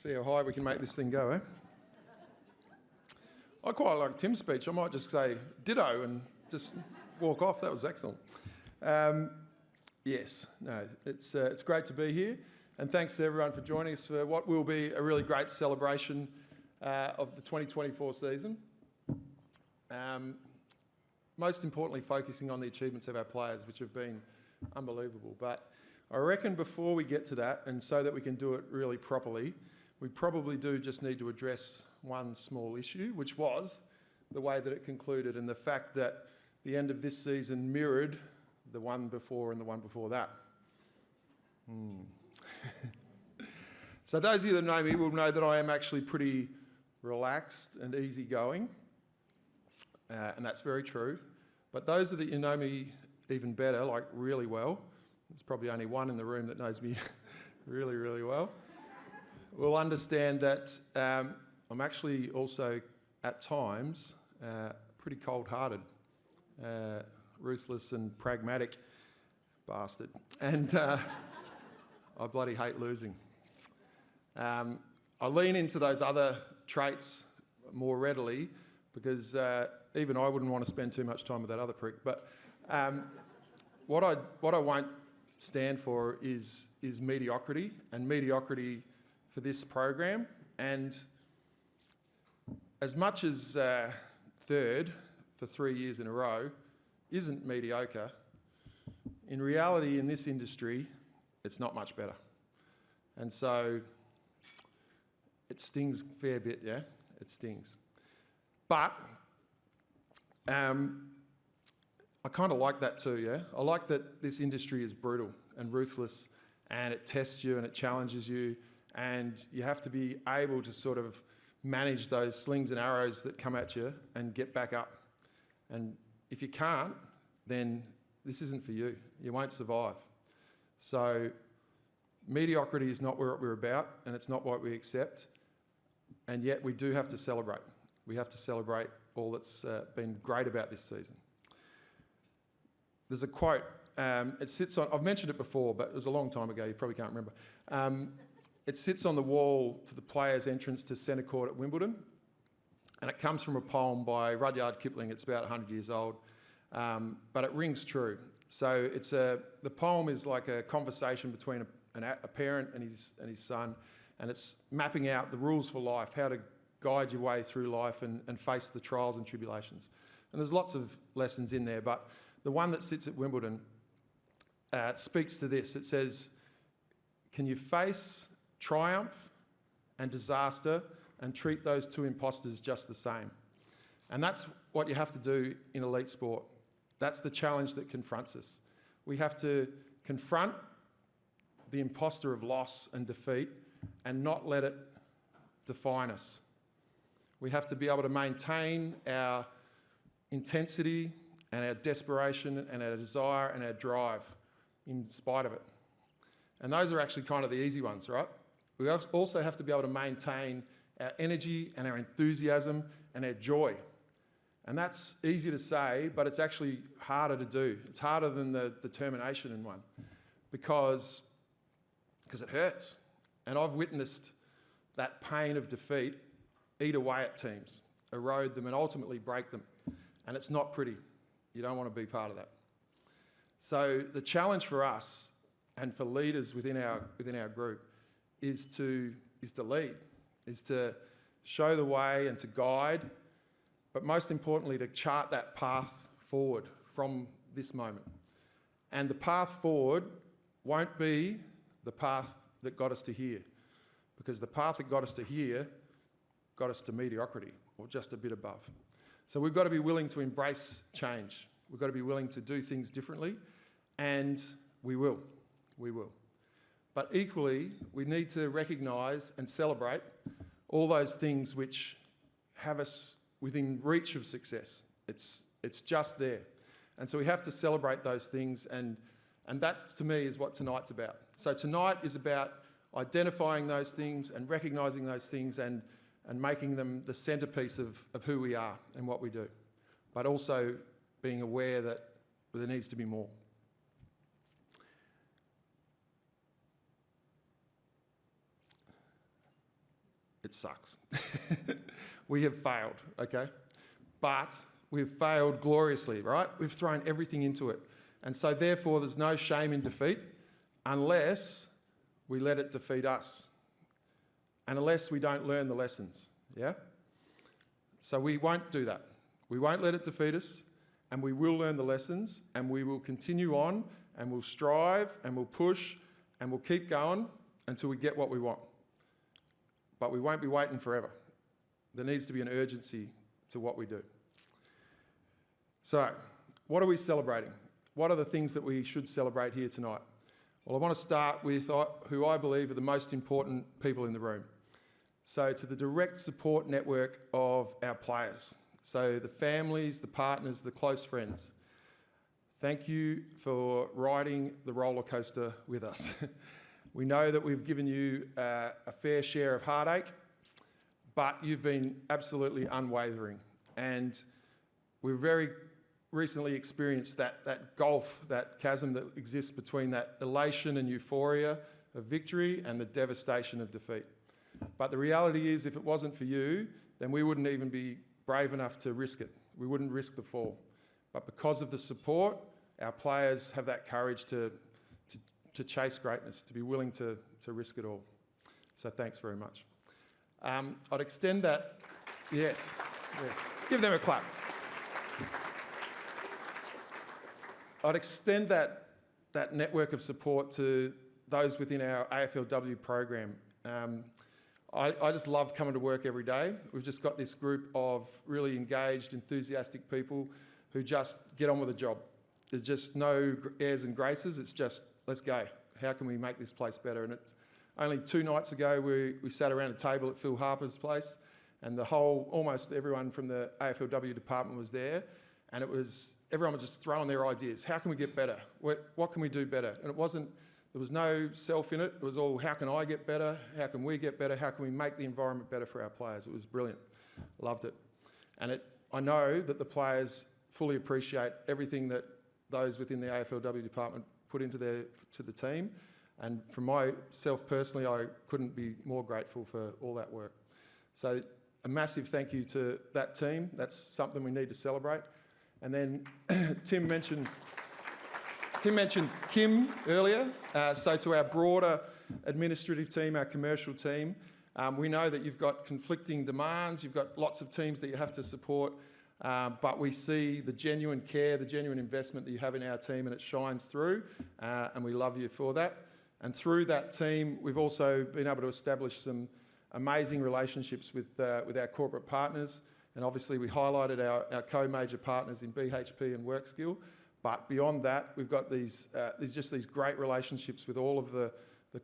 See how high we can make this thing go, eh? I quite like Tim's speech. I might just say ditto and just walk off. That was excellent. It's great to be here. And thanks to everyone for joining us for what will be a really great celebration of the 2024 season. Most importantly, focusing on the achievements of our players, which have been unbelievable. But I reckon before we get to that, and so that we can do it really properly, we probably do just need to address one small issue, which was the way that it concluded and the fact that the end of this season mirrored the one before and the one before that. So those of you that know me will know that I am actually pretty relaxed and easygoing, and that's very true. But those of you that know me even better, like really well, there's probably only one in the room that knows me really, really well, will understand that I'm actually also, at times, pretty cold-hearted, ruthless and pragmatic bastard. And I bloody hate losing. I lean into those other traits more readily because even I wouldn't want to spend too much time with that other prick. But what I won't stand for is mediocrity, and mediocrity for this program. And as much as third for 3 years in a row isn't mediocre, in reality in this industry, it's not much better. And so it stings a fair bit, yeah? It stings. But I kind of like that too, yeah? I like that this industry is brutal and ruthless, and it tests you and it challenges you, and you have to be able to sort of manage those slings and arrows that come at you and get back up. And if you can't, then this isn't for you. You won't survive. So mediocrity is not what we're about, and it's not what we accept. And yet we do have to celebrate. We have to celebrate all that's been great about this season. There's a quote. It sits on, I've mentioned it before, but it was a long time ago. You probably can't remember. It sits on the wall to the players' entrance to centre court at Wimbledon. And it comes from a poem by Rudyard Kipling. It's about 100 years old. But it rings true. So the poem is like a conversation between a parent and his son, and it's mapping out the rules for life, how to guide your way through life and face the trials and tribulations. And there's lots of lessons in there, but the one that sits at Wimbledon speaks to this. It says, can you face triumph and disaster and treat those two imposters just the same? And that's what you have to do in elite sport. That's the challenge that confronts us. We have to confront the imposter of loss and defeat and not let it define us. We have to be able to maintain our intensity and our desperation and our desire and our drive in spite of it. And those are actually kind of the easy ones, right? We also have to be able to maintain our energy and our enthusiasm and our joy. And that's easy to say, but it's actually harder to do. It's harder than the determination in one because it hurts. And I've witnessed that pain of defeat eat away at teams, erode them and ultimately break them. And it's not pretty. You don't want to be part of that. So the challenge for us and for leaders within our group is to lead, is to show the way and to guide, but most importantly to chart that path forward from this moment. And the path forward won't be the path that got us to here, because the path that got us to here got us to mediocrity, or just a bit above. So we've got to be willing to embrace change. We've got to be willing to do things differently, and we will. We will. But equally, we need to recognise and celebrate all those things which have us within reach of success. It's just there. And so we have to celebrate those things, and that, to me, is what tonight's about. So tonight is about identifying those things and recognising those things and making them the centrepiece of who we are and what we do, but also being aware that there needs to be more. it sucks. We have failed, okay? But we've failed gloriously, right? We've thrown everything into it. And so therefore there's no shame in defeat unless we let it defeat us. And unless we don't learn the lessons, yeah? So we won't do that. We won't let it defeat us, and we will learn the lessons, and we will continue on, and we'll strive, and we'll push, and we'll keep going until we get what we want. But we won't be waiting forever. There needs to be an urgency to what we do. So, what are we celebrating? What are the things that we should celebrate here tonight? Well, I want to start with who I believe are the most important people in the room. So, to the direct support network of our players. So, the families, the partners, the close friends. Thank you for riding the roller coaster with us. We know that we've given you a fair share of heartache, but you've been absolutely unwavering. And we've very recently experienced that gulf, that chasm that exists between that elation and euphoria of victory and the devastation of defeat. But the reality is, if it wasn't for you, then we wouldn't even be brave enough to risk it. We wouldn't risk the fall. But because of the support, our players have that courage to chase greatness, to be willing to risk it all. So thanks very much. I'd extend that, yes. Give them a clap. I'd extend that network of support to those within our AFLW program. I just love coming to work every day. We've just got this group of really engaged, enthusiastic people who just get on with the job. There's just no airs and graces. It's just, let's go. How can we make this place better? And it's only 2 nights ago we sat around a table at Phil Harper's place, and almost everyone from the AFLW department was there, and everyone was just throwing their ideas. How can we get better? What can we do better? And there was no self in it. It was all, how can I get better? How can we get better? How can we make the environment better for our players? It was brilliant. Loved it. And I know that the players fully appreciate everything that those within the AFLW department put into to the team. And for myself personally, I couldn't be more grateful for all that work. So a massive thank you to that team. That's something we need to celebrate. And then Tim mentioned Kim earlier. So to our broader administrative team, our commercial team, we know that you've got conflicting demands, you've got lots of teams that you have to support, but we see the genuine care, the genuine investment that you have in our team, and it shines through, and we love you for that. And through that team, we've also been able to establish some amazing relationships with our corporate partners. And obviously we highlighted our co-major partners in BHP and WorkSkill. But beyond that, we've got these great relationships with all of the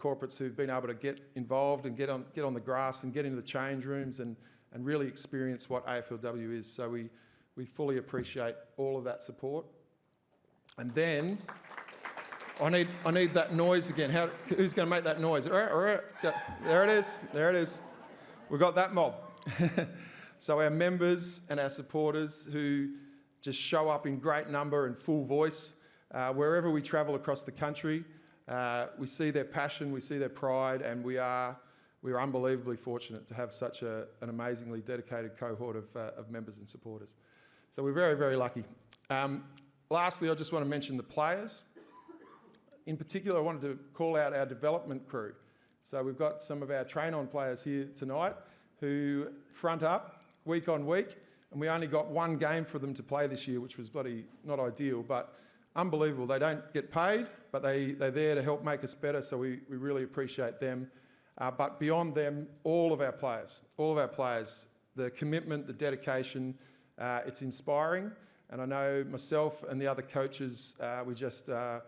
corporates who've been able to get involved and get on the grass and get into the change rooms and really experience what AFLW is. So we fully appreciate all of that support. And then I need that noise again. Who's going to make that noise? There it is. There it is. We've got that mob. So our members and our supporters who just show up in great number and full voice wherever we travel across the country. We see their passion, we see their pride, and we are unbelievably fortunate to have such an amazingly dedicated cohort of members and supporters. So we're very, very lucky. Lastly, I just want to mention the players. In particular, I wanted to call out our development crew. So we've got some of our train-on players here tonight who front up week on week, and we only got 1 game for them to play this year, which was bloody not ideal, but unbelievable. They don't get paid, but they're there to help make us better, so we really appreciate them. But beyond them, all of our players, the commitment, the dedication, it's inspiring. And I know myself and the other coaches, we just are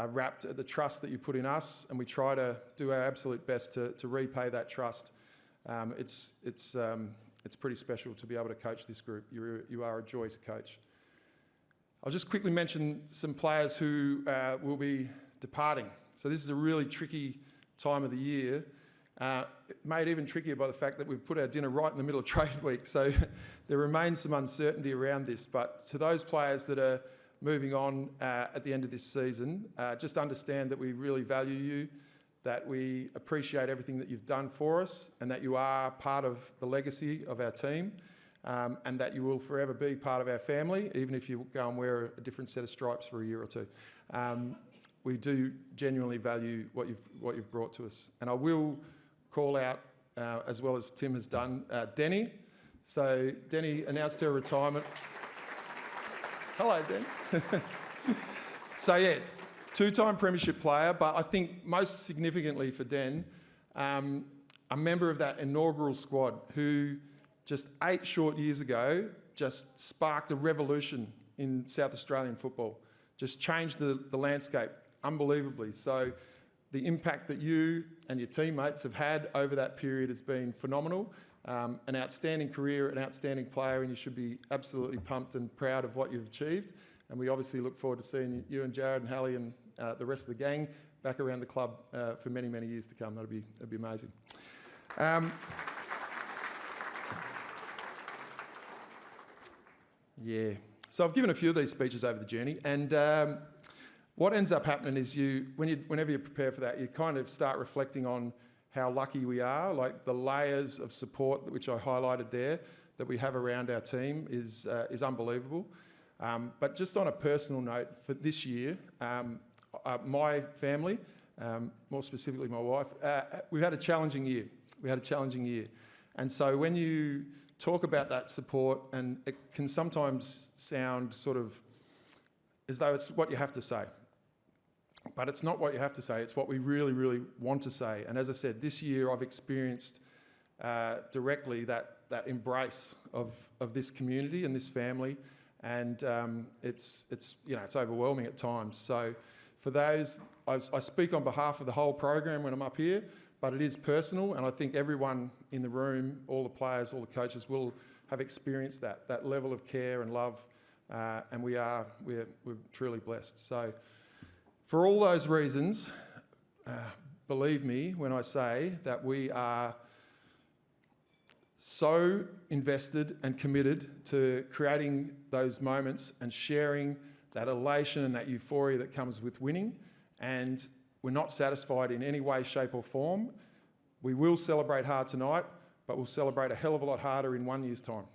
wrapped at the trust that you put in us, and we try to do our absolute best to repay that trust. It's pretty special to be able to coach this group. You are a joy to coach. I'll just quickly mention some players who will be departing. So this is a really tricky time of the year, made even trickier by the fact that we've put our dinner right in the middle of trade week. So there remains some uncertainty around this. But to those players that are moving on at the end of this season, just understand that we really value you. that we appreciate everything that you've done for us and that you are part of the legacy of our team, and that you will forever be part of our family, even if you go and wear a different set of stripes for a year or two. We do genuinely value what you've brought to us. And I will call out, as well as Tim has done, Denny. So Denny announced her retirement. Hello, Denny. So yeah, two-time premiership player, but I think most significantly for Den, a member of that inaugural squad who just 8 short years ago just sparked a revolution in South Australian football, just changed the landscape unbelievably. So the impact that you and your teammates have had over that period has been phenomenal. An outstanding career, an outstanding player, and you should be absolutely pumped and proud of what you've achieved. And we obviously look forward to seeing you and Jared and Hallie and the rest of the gang back around the club for many, many years to come. That'd be amazing. Yeah. So I've given a few of these speeches over the journey, and what ends up happening is whenever you prepare for that, you kind of start reflecting on how lucky we are, like the layers of support which I highlighted there that we have around our team is unbelievable. But just on a personal note, for this year, my family, more specifically my wife, we've had a challenging year. And so when you talk about that support, and it can sometimes sound sort of as though it's what you have to say. But it's not what you have to say, it's what we really, really want to say. And as I said, this year I've experienced directly that embrace of this community and this family, and it's overwhelming at times. So for those, I speak on behalf of the whole program when I'm up here, but it is personal, and I think everyone in the room, all the players, all the coaches will have experienced that level of care and love, and we're truly blessed. So for all those reasons, believe me when I say that we are so invested and committed to creating those moments and sharing that elation and that euphoria that comes with winning. And we're not satisfied in any way, shape or form. We will celebrate hard tonight, but we'll celebrate a hell of a lot harder in 1 year's time.